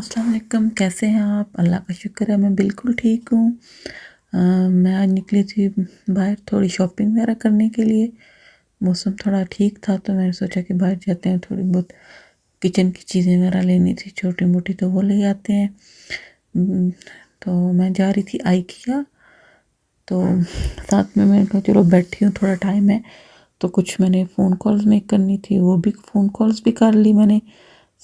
अस्सलाम वालेकुम, कैसे हैं आप? अल्लाह का शुक्र है मैं बिल्कुल ठीक हूँ। मैं आज निकली थी बाहर थोड़ी शॉपिंग वगैरह करने के लिए। मौसम थोड़ा ठीक था तो मैंने सोचा कि बाहर जाते हैं, थोड़ी बहुत किचन की चीज़ें वगैरह लेनी थी, छोटी मोटी तो वो ले आते हैं। उम, तो मैं जा रही थी आइकिया, तो साथ में मैंने कहा चलो बैठी हूँ, थोड़ा टाइम है तो कुछ मैंने फ़ोन कॉल्स मेक करनी थी, वो भी फ़ोन कॉल्स भी कर ली मैंने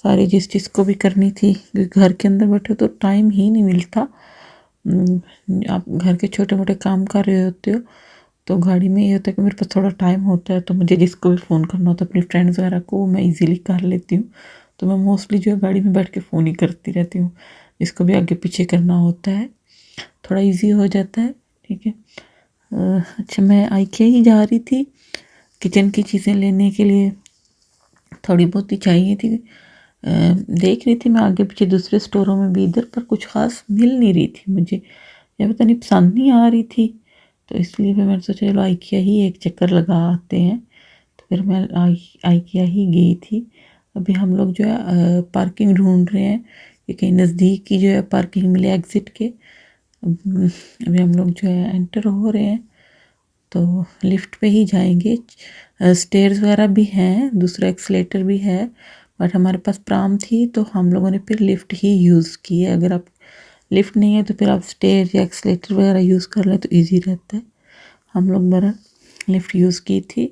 सारी जिस चीज़ को भी करनी थी, क्योंकि घर के अंदर बैठे तो टाइम ही नहीं मिलता। आप घर के छोटे मोटे काम कर रहे होते हो तो गाड़ी में ये होता है कि मेरे पास थोड़ा टाइम होता है, तो मुझे जिसको भी फ़ोन करना होता है अपनी फ्रेंड्स वगैरह को मैं इजीली कर लेती हूँ। तो मैं मोस्टली जो है गाड़ी में बैठ के फ़ोन ही करती रहती हूँ, जिसको भी आगे पीछे करना होता है थोड़ा इजी हो जाता है। ठीक है। अच्छा, मैं आइकिया ही जा रही थी किचन की चीज़ें लेने के लिए, थोड़ी बहुत ही चाहिए थी। देख रही थी मैं आगे पीछे दूसरे स्टोरों में भी, इधर पर कुछ ख़ास मिल नहीं रही थी मुझे, या पता नहीं पसंद नहीं आ रही थी, तो इसलिए फिर मैंने सोचा चलो आइकिया ही एक चक्कर लगा आते हैं। तो फिर मैं आइकिया ही गई थी। अभी हम लोग जो है पार्किंग ढूंढ रहे हैं कि कहीं नज़दीक की जो है पार्किंग मिले एग्ज़िट के। अभी हम लोग जो है एंटर हो रहे हैं तो लिफ्ट पे ही जाएंगे। स्टेयर्स वगैरह भी हैं, दूसरा एक्सलेटर भी है, बट हमारे पास प्राम थी तो हम लोगों ने फिर लिफ्ट ही यूज़ की है। अगर आप लिफ्ट नहीं है तो फिर आप स्टेयर या एक्सलेटर वगैरह यूज़ कर लें तो इजी रहता है। हम लोग बरा लिफ्ट यूज़ की थी।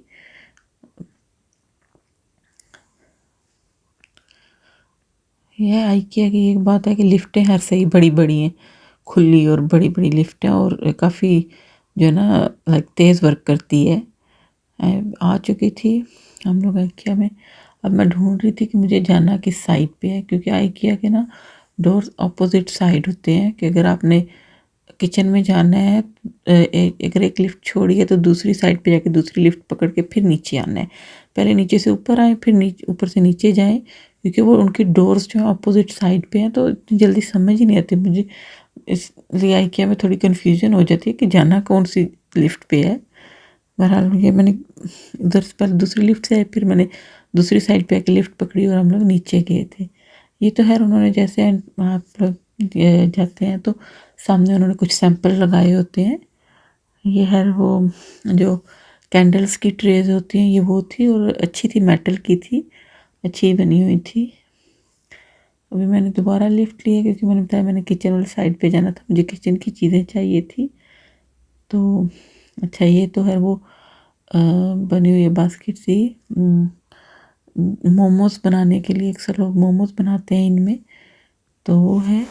यह आइकिया की एक बात है कि लिफ्टें हर सही बड़ी बड़ी हैं, खुली और बड़ी बड़ी लिफ्टें, और काफ़ी जो है ना लाइक तेज़ वर्क करती है। आ चुकी थी हम लोग आइकिया में। अब मैं ढूंढ रही थी कि मुझे जाना किस साइड पे है, क्योंकि आइकिया के ना डोर्स अपोजिट साइड होते हैं कि अगर आपने किचन में जाना है अगर एक लिफ्ट छोड़ी है तो दूसरी साइड पे जाके दूसरी लिफ्ट पकड़ के फिर नीचे आना है। पहले नीचे से ऊपर आए फिर नीचे ऊपर से नीचे जाएं, क्योंकि वो उनकी डोर्स जो है अपोजिट साइड पे हैं, तो इतनी जल्दी समझ ही नहीं आती मुझे। इसलिए आइकिया में थोड़ी कन्फ्यूजन हो जाती है कि जाना कौन सी लिफ्ट पे है। बहरहाल ये मैंने उधर से पहले दूसरी लिफ्ट से आए, फिर मैंने दूसरी साइड पे आके लिफ्ट पकड़ी और हम लोग नीचे गए थे। ये तो है उन्होंने जैसे आप लोग जाते हैं तो सामने उन्होंने कुछ सैंपल लगाए होते हैं। ये है वो जो कैंडल्स की ट्रेज होती हैं, ये वो थी और अच्छी थी, मेटल की थी, अच्छी बनी हुई थी। अभी मैंने दोबारा लिफ्ट लिया क्योंकि मैंने बताया मैंने किचन वाली साइड पे जाना था, मुझे किचन की चीज़ें चाहिए थी। तो अच्छा, ये तो है वो बनी हुई है बास्केट सी, मोमोज बनाने के लिए, अक्सर लोग मोमोज बनाते हैं इनमें, तो वो है।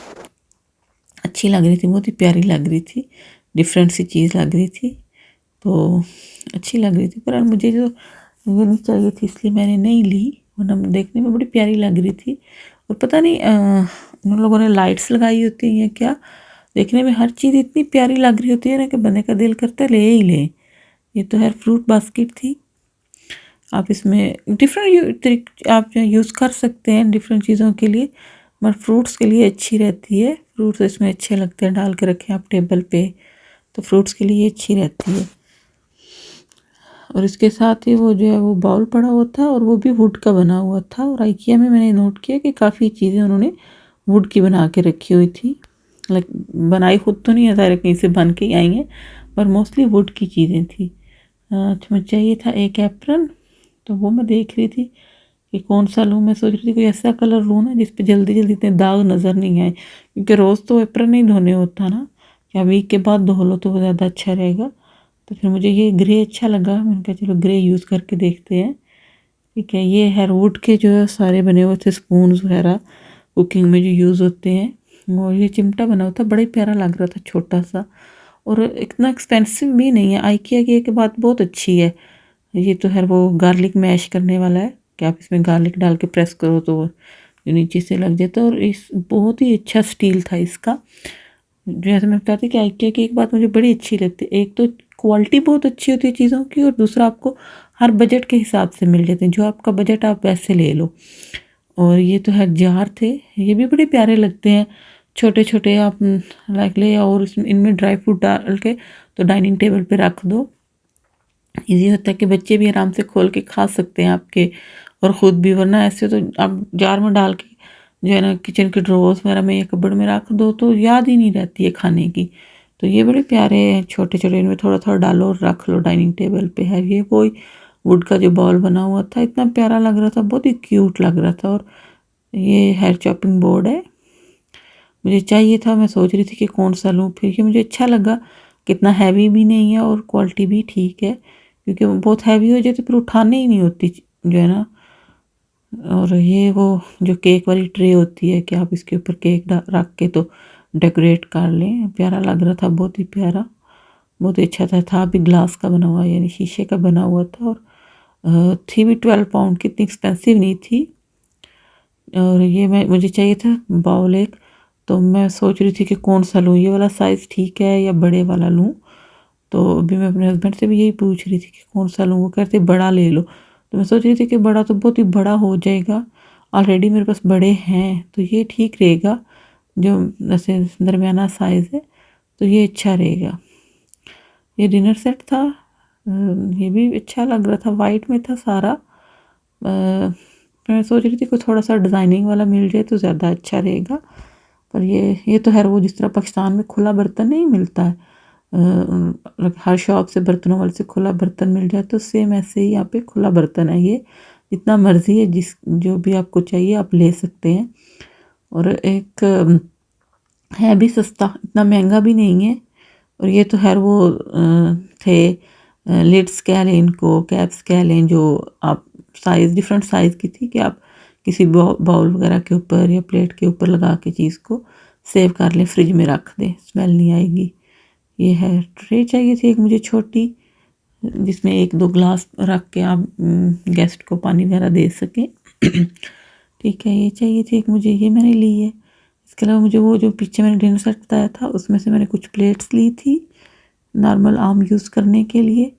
अच्छी लग रही थी, बहुत ही प्यारी लग रही थी, डिफरेंट सी चीज़ लग रही थी, तो अच्छी लग रही थी। पर मुझे जो ये नहीं चाहिए थी इसलिए मैंने नहीं ली, वरना देखने में बड़ी प्यारी लग रही थी। और पता नहीं उन लोगों ने लाइट्स लगाई होती हैं क्या, देखने में हर चीज़ इतनी प्यारी लग रही होती है ना कि बंदे का दिल करता है ले ही ले। ये तो है फ्रूट बास्केट थी। आप इसमें डिफरेंट आप जो यूज़ कर सकते हैं डिफरेंट चीज़ों के लिए, बट फ्रूट्स के लिए अच्छी रहती है। फ्रूट्स इसमें अच्छे लगते हैं, डाल के रखें आप टेबल पे तो फ्रूट्स के लिए अच्छी रहती है। और इसके साथ ही वो जो है वो बाउल पड़ा हुआ था और वो भी वुड का बना हुआ था। और आइकिया में मैंने नोट किया कि काफ़ी चीज़ें उन्होंने वुड की बना के रखी हुई थी। लाइक बनाई खुद तो नहीं है, ज़ाहिर कहीं से बन के ही आई हैं, पर मोस्टली वुड की चीज़ें थी। अच्छा, मुझे चाहिए था एक एप्रन, तो वो मैं देख रही थी कि कौन सा लूँ। मैं सोच रही थी कोई ऐसा कलर लूँ ना जिस पे जल्दी जल्दी इतने दाग नज़र नहीं आए, क्योंकि रोज़ तो एप्रन नहीं धोने होता ना, या वीक के बाद धो लो तो वो ज़्यादा अच्छा रहेगा। तो फिर मुझे ये ग्रे अच्छा लगा, मैंने कहा चलो ग्रे यूज़ करके देखते हैं। ठीक है, ये हेयरवुड के जो है सारे बने हुए थे स्पून्स वगैरह कुकिंग में जो यूज़ होते हैं। और ये चिमटा बना हुआ था, बड़ा ही प्यारा लग रहा था, छोटा सा, और इतना एक्सपेंसिव भी नहीं है। आइकिया की एक बात बहुत अच्छी है, ये तो है वो गार्लिक मैश करने वाला है कि आप इसमें गार्लिक डाल के प्रेस करो तो वो जो नीचे से लग जाता है। और इस बहुत ही अच्छा स्टील था इसका। जैसे मैं बताती कि आइकिया की एक बात मुझे बड़ी अच्छी लगती है, एक तो क्वालिटी बहुत अच्छी होती है चीज़ों की, और दूसरा आपको हर बजट के हिसाब से मिल जाते हैं, जो आपका बजट आप वैसे ले लो। और ये तो है जार थे, ये भी बड़े प्यारे लगते हैं, छोटे छोटे आप लाइक ले, और इसमें इनमें ड्राई फ्रूट डाल के तो डाइनिंग टेबल पे रख दो, इजी होता है कि बच्चे भी आराम से खोल के खा सकते हैं आपके, और ख़ुद भी। वरना ऐसे तो आप जार में डाल के जो है ना किचन के ड्रॉर्स वगैरह में या कबर्ड में रख दो तो याद ही नहीं रहती है खाने की। तो ये बड़े प्यारे हैं, छोटे छोटे, इनमें थोड़ा थोड़ा डालो और रख लो डाइनिंग टेबल पे। है ये कोई वुड का जो बॉल बना हुआ था, इतना प्यारा लग रहा था, बहुत ही क्यूट लग रहा था। और ये हेयर चॉपिंग बोर्ड है, मुझे चाहिए था, मैं सोच रही थी कि कौन सा लूँ, फिर ये मुझे अच्छा लगा, कितना हैवी भी नहीं है और क्वालिटी भी ठीक है, क्योंकि वो बहुत हैवी हो जाए तो फिर उठाने ही नहीं होती जो है ना। और ये वो जो केक वाली ट्रे होती है कि आप इसके ऊपर केक रख के तो डेकोरेट कर लें, प्यारा लग रहा था, बहुत ही प्यारा, बहुत ही अच्छा था भी ग्लास का बना हुआ यानी शीशे का बना हुआ था। और थी भी 12 पाउंड की, इतनी एक्सपेंसिव नहीं थी। और ये मुझे चाहिए था बाउल एक, तो मैं सोच रही थी कि कौन सा लूँ, ये वाला साइज़ ठीक है या बड़े वाला लूँ। तो अभी मैं अपने हस्बैंड से भी यही पूछ रही थी कि कौन सा लूँ, वो कहते बड़ा ले लो। तो मैं सोच रही थी कि बड़ा तो बहुत ही बड़ा हो जाएगा, ऑलरेडी मेरे पास बड़े हैं, तो ये ठीक रहेगा, जो जैसे दरमियाना साइज़ है तो ये अच्छा रहेगा। ये डिनर सेट था, ये भी अच्छा लग रहा था, वाइट में था सारा। मैं सोच रही थी कोई थोड़ा सा डिज़ाइनिंग वाला मिल जाए तो ज़्यादा अच्छा रहेगा, पर ये तो है वो जिस तरह पाकिस्तान में खुला बर्तन नहीं मिलता है, हर शॉप से बर्तनों वाले से खुला बर्तन मिल जाए, तो सेम ऐसे ही यहाँ पे खुला बर्तन है। ये जितना मर्जी है, जो भी आपको चाहिए आप ले सकते हैं। और एक है भी सस्ता, इतना महंगा भी नहीं है। और ये तो खैर वो थे लिड्स कह लें इनको, कैप्स कह लें, जो आप साइज़ डिफरेंट साइज़ की थी कि आप किसी बाउल वगैरह के ऊपर या प्लेट के ऊपर लगा के चीज़ को सेव कर लें, फ्रिज में रख दें, स्मेल नहीं आएगी। ये है ट्रे चाहिए थी एक मुझे छोटी, जिसमें 1-2 ग्लास रख के आप गेस्ट को पानी वगैरह दे सकें। ठीक है, ये चाहिए थी एक मुझे, ये मैंने ली है। इसके अलावा मुझे वो जो पीछे मैंने डिनर सेट बताया था उसमें से मैंने कुछ प्लेट्स ली थी नॉर्मल आम यूज़ करने के लिए।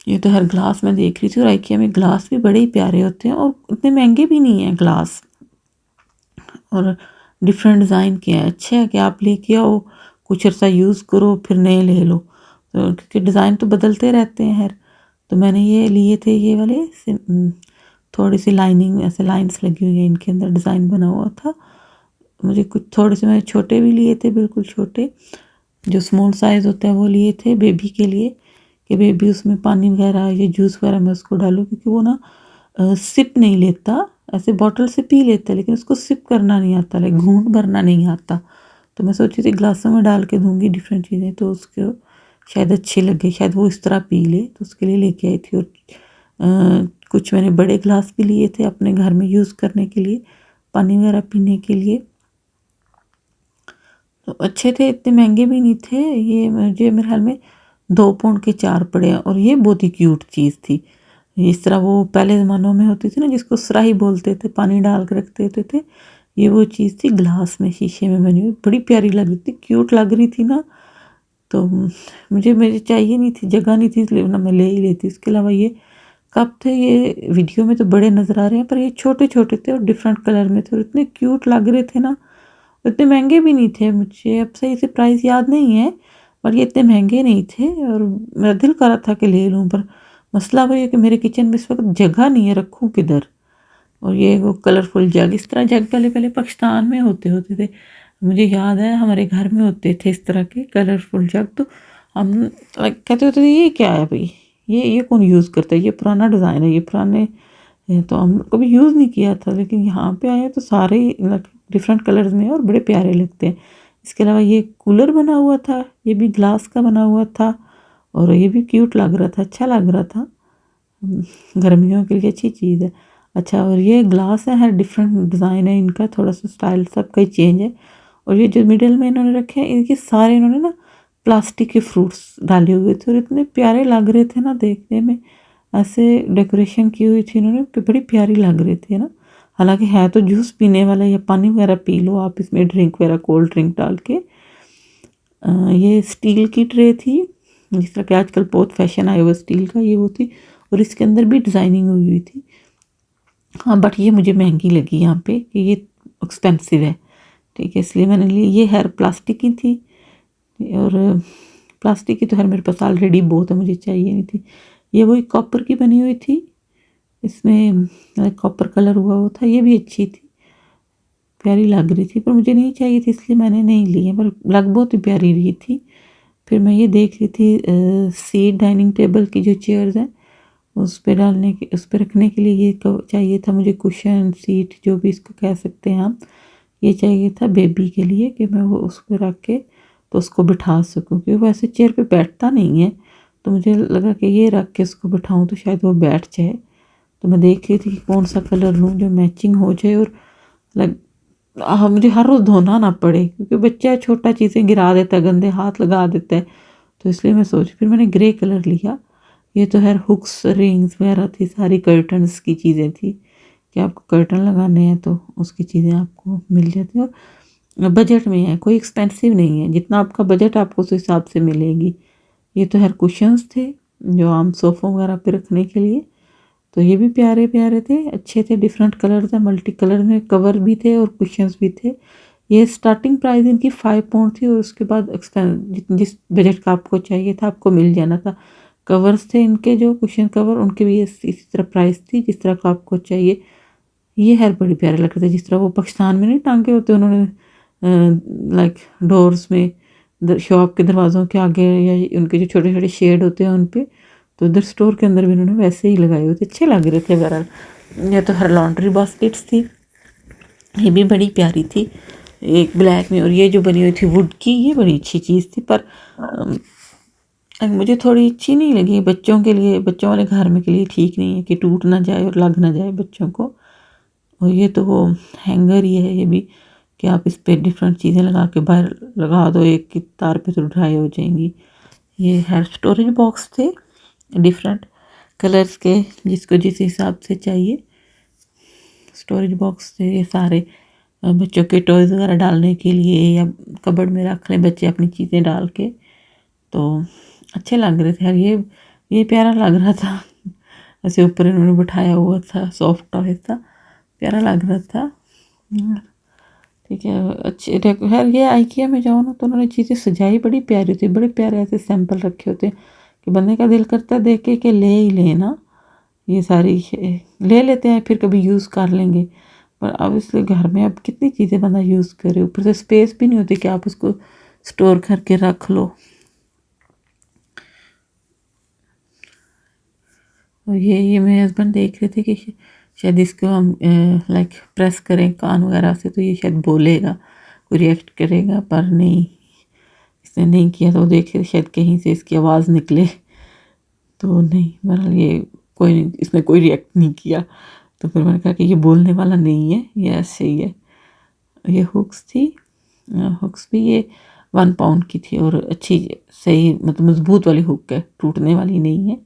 ये तो हर ग्लास में देख रही थी, और आइकिया में ग्लास भी बड़े ही प्यारे होते हैं और इतने महंगे भी नहीं हैं ग्लास, और डिफरेंट डिज़ाइन के हैं। अच्छे है कि आप लेके आओ, कुछ अर्सा यूज़ करो, फिर नए ले लो, तो क्योंकि डिज़ाइन तो बदलते रहते हैं। तो मैंने ये लिए थे, ये वाले थोड़ी सी लाइनिंग, ऐसे लाइंस लगी हुई है इनके अंदर, डिज़ाइन बना हुआ था। मुझे कुछ थोड़े से मैंने छोटे भी लिए थे, बिल्कुल छोटे, जो स्मॉल साइज़ होता है वो लिए थे बेबी के लिए, कि बेबी उसमें पानी वगैरह या जूस वगैरह मैं उसको डालूँ, क्योंकि वो ना सिप नहीं लेता, ऐसे बॉटल से पी लेता है लेकिन उसको सिप करना नहीं आता, लाइक घूंट भरना नहीं आता। तो मैं सोची थी ग्लासों में डाल के दूंगी डिफरेंट चीज़ें, तो उसको शायद अच्छी लगे, शायद वो इस तरह पी ले, तो उसके लिए लेके आई थी। और कुछ मैंने बड़े ग्लास भी लिए थे अपने घर में यूज़ करने के लिए, पानी वगैरह पीने के लिए, तो अच्छे थे, इतने महंगे भी नहीं थे। ये मुझे मेरे ख्याल में 2 पाउंड के 4 पड़े हैं, और ये बहुत ही क्यूट चीज़ थी। इस तरह वो पहले ज़मानों में होती थी ना, जिसको सुराही बोलते थे, पानी डाल के रखते थे। ये वो चीज़ थी, ग्लास में शीशे में बनी हुई, बड़ी प्यारी लग रही थी, क्यूट लग रही थी ना। तो मुझे चाहिए नहीं थी, जगह नहीं थी, इसलिए ना मैं ले ही लेती। इसके अलावा ये कप थे, ये वीडियो में तो बड़े नज़र आ रहे हैं, पर ये छोटे छोटे थे और डिफरेंट कलर में थे, और इतने क्यूट लग रहे थे ना। इतने महंगे भी नहीं थे, मुझे अब सही से प्राइस याद नहीं है, पर ये इतने महंगे नहीं थे, और मेरा दिल कर रहा था कि ले लूँ, पर मसला वही है कि मेरे किचन में इस वक्त जगह नहीं है, रखूँ किधर। और ये वो कलरफुल जग, इस तरह जग पहले पहले पाकिस्तान में होते थे, मुझे याद है हमारे घर में होते थे इस तरह के कलरफुल जग। तो हम लाइक कहते होते थे ये क्या है भाई, ये कौन यूज़ करता है, ये पुराना डिज़ाइन है, ये पुराने, तो हम कभी यूज़ नहीं किया था, लेकिन यहाँ पे आए तो सारे डिफरेंट कलर्स में और बड़े प्यारे लगते हैं। इसके अलावा ये कूलर बना हुआ था, ये भी ग्लास का बना हुआ था, और ये भी क्यूट लग रहा था, अच्छा लग रहा था, गर्मियों के लिए अच्छी चीज़ है। अच्छा, और ये ग्लास है, हर डिफरेंट डिज़ाइन है इनका, थोड़ा सा स्टाइल सबका ही चेंज है। और ये जो मिडिल में इन्होंने रखे हैं, इनके सारे इन्होंने ना प्लास्टिक के फ्रूट्स डाले हुए थे, और इतने प्यारे लग रहे थे ना देखने में, ऐसे डेकोरेशन की हुई थी इन्होंने, बड़ी प्यारी लग रही थी ना। हालांकि है तो जूस पीने वाला, या पानी वगैरह पी लो आप इसमें, ड्रिंक वगैरह कोल्ड ड्रिंक डाल के। ये स्टील की ट्रे थी, जिस तरह के आजकल बहुत फैशन आया हुआ स्टील का, ये वो थी, और इसके अंदर भी डिज़ाइनिंग हुई हुई थी। हाँ, बट ये मुझे महंगी लगी यहाँ पे, कि ये एक्सपेंसिव है, ठीक है, इसलिए मैंने ली। ये हेयर प्लास्टिक की थी, और प्लास्टिक की तो खैर मेरे पास ऑलरेडी बहुत है, मुझे चाहिए नहीं थी। ये वही कॉपर की बनी हुई थी, इसमें कॉपर कलर हुआ था, ये भी अच्छी थी। प्यारी लग रही थी, पर मुझे नहीं चाहिए थी इसलिए मैंने नहीं ली है, पर लग बहुत ही प्यारी रही थी। फिर मैं ये देख रही थी सीट डाइनिंग टेबल की जो चेयर्स हैं उस पे डालने के, उस पे रखने के लिए ये चाहिए था मुझे, कुशन सीट जो भी इसको कह सकते हैं हम। ये चाहिए था बेबी के लिए कि मैं वो उस पर रख के तो उसको बिठा सकूं, क्योंकि वो ऐसे चेयर पे बैठता नहीं है। तो मुझे लगा कि ये रख के उसको बिठाऊं तो शायद वो बैठ जाए। तो मैं देख रही थी कि कौन सा कलर लूँ जो मैचिंग हो जाए और लग मुझे हर रोज़ धोना ना पड़े, क्योंकि बच्चा छोटा चीज़ें गिरा देता है, गंदे हाथ लगा देता है। तो इसलिए मैं फिर मैंने ग्रे कलर लिया। ये तो है हुक्स रिंग्स वगैरह थी, सारी कर्टन्स की चीज़ें थी कि आपको कर्टन लगाने हैं तो उसकी चीज़ें आपको मिल जाती हैं और बजट में है, कोई एक्सपेंसिव नहीं है। जितना आपका बजट आपको उस हिसाब से मिलेगी। ये तो है कुशंस थे जो आम सोफ़ों वगैरह पे रखने के लिए। तो ये भी प्यारे प्यारे थे, अच्छे थे, डिफरेंट कलर थे, मल्टी कलर में कवर भी थे और कुशंस भी थे। ये स्टार्टिंग प्राइस इनकी 5 पाउंड थी और उसके बाद जिस बजट का आपको चाहिए था आपको मिल जाना था। कवर्स थे इनके जो कुशन कवर, उनके भी इसी तरह प्राइस थी जिस तरह का आपको चाहिए। ये हेयर बड़ी प्यारे लग रहे थे, जिस तरह वो पाकिस्तान में नहीं टांगे होते उन्होंने लाइक डोर्स में, शॉप के दरवाज़ों के आगे, या उनके जो छोटे छोटे शेड होते हैं उन पे। तो उधर स्टोर के अंदर भी उन्होंने वैसे ही लगाए हुए थे, अच्छे लग रहे थे बहरहाल। ये तो हर लॉन्ड्री बास्केट्स थी, ये भी बड़ी प्यारी थी, एक ब्लैक में, और ये जो बनी हुई थी वुड की, ये बड़ी अच्छी चीज़ थी। पर मुझे थोड़ी अच्छी नहीं लगी बच्चों के लिए, बच्चों वाले घर में के लिए ठीक नहीं है कि टूट ना जाए और लग ना जाए बच्चों को। और ये तो वो हैंगर ही है ये भी, कि आप इस पर डिफरेंट चीज़ें लगा के बाहर लगा दो, एक की तार पे तो ड्राई हो जाएंगी। ये हेयर स्टोरेज बॉक्स थे डिफरेंट कलर्स के, जिसको जिस हिसाब से चाहिए स्टोरेज बॉक्स थे ये सारे। बच्चों के टॉयज़ वगैरह डालने के लिए या कबर्ड में रख लें बच्चे अपनी चीज़ें डाल के, तो अच्छे लग रहे थे यार। ये प्यारा लग रहा था, ऐसे ऊपर इन्होंने बिठाया हुआ था, सॉफ्ट टॉय था, प्यारा लग रहा था। ठीक है, अच्छे यार। ये आइकिया में जाओ ना तो उन्होंने चीज़ें सजाई बड़ी प्यारी होती है, बड़े प्यारे ऐसे सैंपल रखे होते हैं कि बंदे का दिल करता है देख के कि ले ही लेना। ये सारी ले लेते हैं, फिर कभी यूज़ कर लेंगे, पर अब इसलिए घर में अब कितनी चीज़ें बंदा यूज़ करे, ऊपर से स्पेस भी नहीं होती कि आप उसको स्टोर करके रख लो। और ये मेरे हस्बैंड देख रहे थे कि शायद इसको हम लाइक प्रेस करें कान वगैरह से तो ये शायद बोलेगा, कोई रिएक्ट करेगा, पर नहीं, इसने नहीं किया। तो देख रहे शायद कहीं से इसकी आवाज़ निकले, तो नहीं, बहरहाल ये कोई नहीं, इसने कोई रिएक्ट नहीं किया। तो फिर मैंने कहा कि ये बोलने वाला नहीं है, ये ऐसे ही है। ये हुक्स थी, हुक्स भी ये 1 पाउंड की थी और अच्छी सही, मतलब मजबूत वाली हुक है, टूटने वाली नहीं है,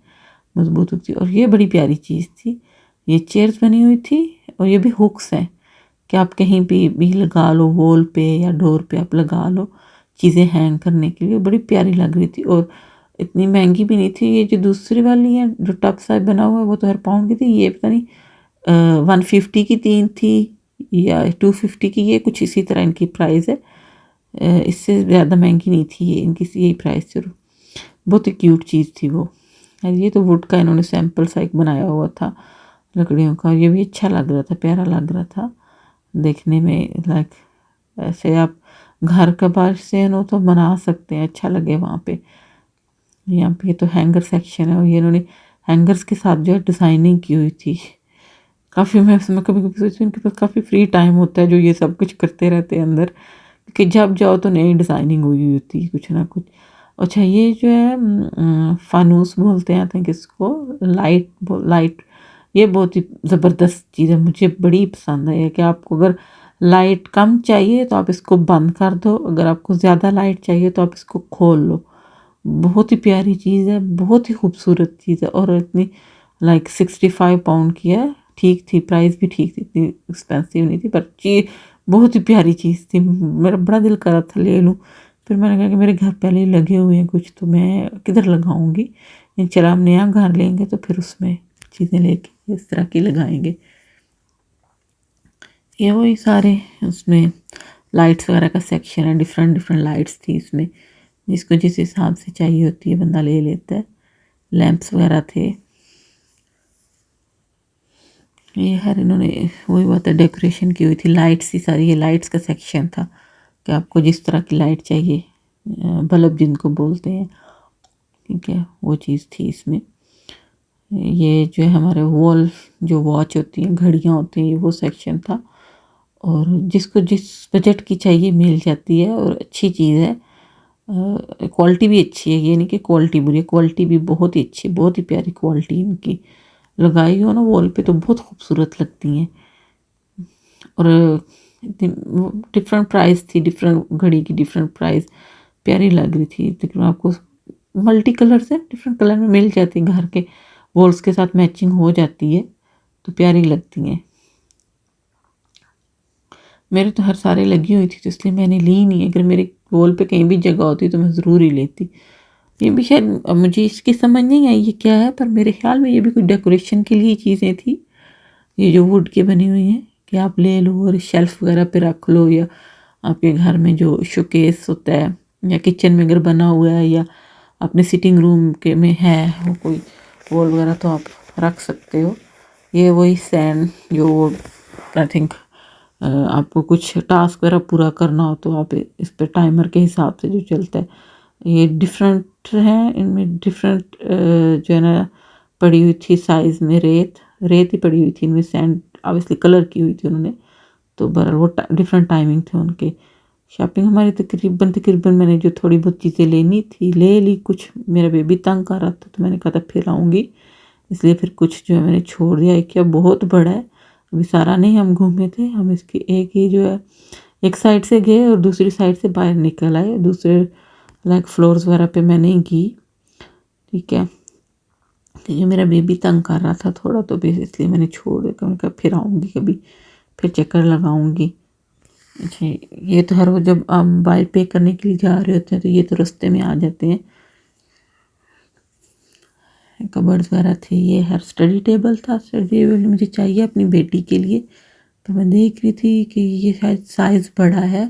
मजबूत हुक थी। और ये बड़ी प्यारी चीज़ थी, ये चेयर्स बनी हुई थी और ये भी हुक्स हैं कि आप कहीं भी लगा लो, वॉल पे या डोर पे आप लगा लो चीज़ें हैंग करने के लिए, बड़ी प्यारी लग रही थी और इतनी महंगी भी नहीं थी। ये जो दूसरी वाली है जो टब साइज बना हुआ है वो तो हर पाउंड की थी, ये पता नहीं 150 की 3 थी या 250 की, ये कुछ इसी तरह इनकी प्राइस है। इससे ज़्यादा महंगी नहीं थी ये, इनकी यही प्राइस थी। बहुत ही क्यूट चीज़ थी वो। ये तो वुड का इन्होंने सैम्पल सा एक बनाया हुआ था लकड़ियों का, ये भी अच्छा लग रहा था, प्यारा लग रहा था देखने में। लाइक ऐसे आप घर का बाहर से हो तो बना सकते हैं, अच्छा लगे वहाँ पे। यहाँ पे तो हैंगर सेक्शन है और ये इन्होंने हैंगर्स के साथ जो है डिज़ाइनिंग की हुई थी काफ़ी। मैं उसमें कभी कभी सोचती हूँ इनके पास काफ़ी फ्री टाइम होता है जो ये सब कुछ करते रहते हैं अंदर, कि जब जाओ तो नई डिज़ाइनिंग हुई होती है कुछ ना कुछ। अच्छा, ये जो है फानूस बोलते हैं आई थिंक इसको, लाइट, ये बहुत ही ज़बरदस्त चीज़ है, मुझे बड़ी पसंद है। कि आपको अगर लाइट कम चाहिए तो आप इसको बंद कर दो, अगर आपको ज़्यादा लाइट चाहिए तो आप इसको खोल लो। बहुत ही प्यारी चीज़ है, बहुत ही खूबसूरत चीज़ है और इतनी लाइक 65 पाउंड की है, ठीक थी, प्राइस भी ठीक थी, इतनी एक्सपेंसिव नहीं थी, पर चीज़ बहुत ही प्यारी चीज़ थी। मेरा बड़ा दिल कर रहा था ले लूँ, फिर मैंने कहा कि मेरे घर पहले ही लगे हुए हैं कुछ, तो मैं किधर लगाऊंगी, चला हम नया घर लेंगे तो फिर उसमें चीज़ें लेके इस तरह की लगाएंगे। ये वही सारे उसमें लाइट्स वगैरह का सेक्शन है, डिफरेंट डिफरेंट लाइट्स थी इसमें, जिसको जिस हिसाब से चाहिए होती है बंदा ले लेता है। लैंप्स वगैरह थे, ये हर इन्होंने वही बात है, डेकोरेशन की हुई थी, लाइट्स ही सारी, ये लाइट्स का सेक्शन था कि आपको जिस तरह की लाइट चाहिए, बल्ब जिनको बोलते हैं, ठीक है, वो चीज़ थी इसमें। ये जो है हमारे वॉल जो वॉच होती हैं, घड़ियाँ होती हैं, वो सेक्शन था। और जिसको जिस बजट की चाहिए मिल जाती है, और अच्छी चीज़ है, क्वालिटी भी अच्छी है, ये नहीं कि क्वालिटी बुरी है, क्वालिटी भी बहुत ही अच्छी, बहुत ही प्यारी क्वालिटी इनकी। लगाई हो ना वॉल पे तो बहुत खूबसूरत लगती हैं। और डिफरेंट प्राइस थी, डिफरेंट घड़ी की डिफरेंट प्राइस, प्यारी लग रही थी। तकरीबन आपको मल्टी कलर से डिफरेंट कलर में मिल जाती है, घर के वॉल्स के साथ मैचिंग हो जाती है तो प्यारी लगती हैं। मेरे तो हर सारे लगी हुई थी तो इसलिए मैंने ली नहीं। अगर मेरे वॉल पे कहीं भी जगह होती तो मैं ज़रूर ही लेती। ये भी शायद मुझे इसकी समझ नहीं आई ये क्या है, पर मेरे ख्याल में ये भी कोई डेकोरेशन के लिए चीज़ें थी। ये जो वुड की बनी हुई हैं कि आप ले लो और शेल्फ वगैरह पे रख लो, या आपके घर में जो शोकेस होता है या किचन में अगर बना हुआ है, या अपने सिटिंग रूम के में है वो कोई वॉल वगैरह, तो आप रख सकते हो। ये वही सैंड जो आई थिंक आपको कुछ टास्क वगैरह पूरा करना हो तो आप इस पे टाइमर के हिसाब से जो चलता है। ये डिफरेंट है, इनमें डिफरेंट जो है ना पड़ी हुई थी साइज़ में, रेत ही पड़ी हुई थी इनमें, सैंड ऑब्वियसली कलर की हुई थी उन्होंने, तो बहरहाल वो डिफरेंट टाइमिंग थे उनके। शॉपिंग हमारी तकरीबन तकरीबन मैंने जो थोड़ी बहुत चीज़ें लेनी थी ले ली। कुछ मेरा बेबी तंग कर रहा था तो मैंने कहा था फिर आऊँगी, इसलिए फिर कुछ जो है मैंने छोड़ दिया। एक क्या बहुत बड़ा है, अभी सारा नहीं हम घूमे थे, हम इसकी एक ही जो है एक साइड से गए और दूसरी साइड से बाहर निकल आए। दूसरे लाइक फ्लोर्स वगैरह पे मैं नहीं गई, ठीक है, क्योंकि मेरा बेबी तंग कर रहा था थोड़ा, तो बस इसलिए मैंने छोड़ दिया। मैंने कहा फिर आऊँगी कभी, फिर चक्कर लगाऊंगी। अच्छा, ये तो हर वो जब हम बाइल पे करने के लिए जा रहे होते हैं तो ये तो रास्ते में आ जाते हैं। कबर्ड्स वगैरह थे। ये हर स्टडी टेबल था, स्टडी टेबल मुझे चाहिए अपनी बेटी के लिए, तो मैं देख रही थी कि ये शायद साइज़ बड़ा है,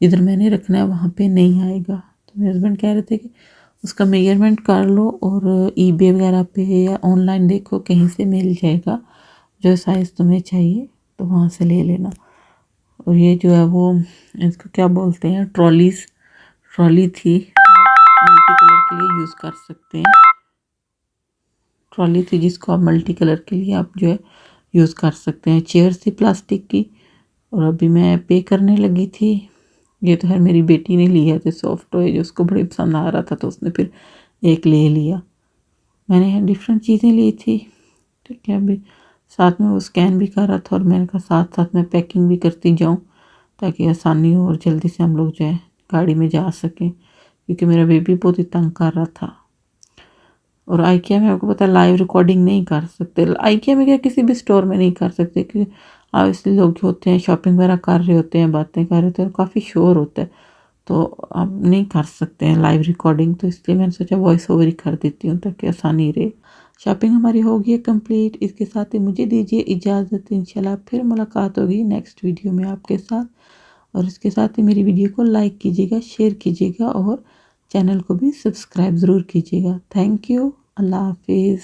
जिधर मैंने रखना है वहाँ पे नहीं आएगा। तो मेरे हस्बैंड कह रहे थे कि उसका मेजरमेंट कर लो और ईबे वगैरह पे या ऑनलाइन देखो, कहीं से मिल जाएगा जो साइज़ तुम्हें चाहिए तो वहाँ से ले लेना। और ये जो है वो इसको क्या बोलते हैं, ट्रॉली थी, मल्टी कलर के लिए यूज़ कर सकते हैं। ट्रॉली थी जिसको आप मल्टी कलर के लिए आप जो है यूज़ कर सकते हैं। चेयर्स थी प्लास्टिक की। और अभी मैं पे करने लगी थी। ये तो है मेरी बेटी ने लिया था, सॉफ्ट टॉय जो उसको बड़े पसंद आ रहा था तो उसने फिर एक ले लिया। मैंने डिफरेंट चीज़ें ली थी, ठीक है। अभी साथ में वो स्कैन भी कर रहा था और मैंने कहा साथ साथ में पैकिंग भी करती जाऊँ ताकि आसानी हो और जल्दी से हम लोग जो है गाड़ी में जा सकें, क्योंकि मेरा बेबी बहुत ही तंग कर रहा था। और आइकिया में आपको पता है लाइव रिकॉर्डिंग नहीं कर सकते। आइकिया में क्या किसी भी स्टोर में नहीं कर सकते, क्योंकि ऑब्वियसली लोग जो होते हैं शॉपिंग वगैरह कर रहे होते हैं, बातें कर रहे होते हैं, काफ़ी शोर होता है, तो आप नहीं कर सकते हैं लाइव रिकॉर्डिंग। तो इसलिए मैंने सोचा वॉइस ओवर ही कर देती हूँ ताकि आसानी रहे। शॉपिंग हमारी हो गई है कंप्लीट। इसके साथ ही मुझे दीजिए इजाज़त, इंशाल्लाह फिर मुलाकात होगी नेक्स्ट वीडियो में आपके साथ। और इसके साथ ही मेरी वीडियो को लाइक कीजिएगा, शेयर कीजिएगा और चैनल को भी सब्सक्राइब ज़रूर कीजिएगा। Thank you. अल्लाह हाफिज़।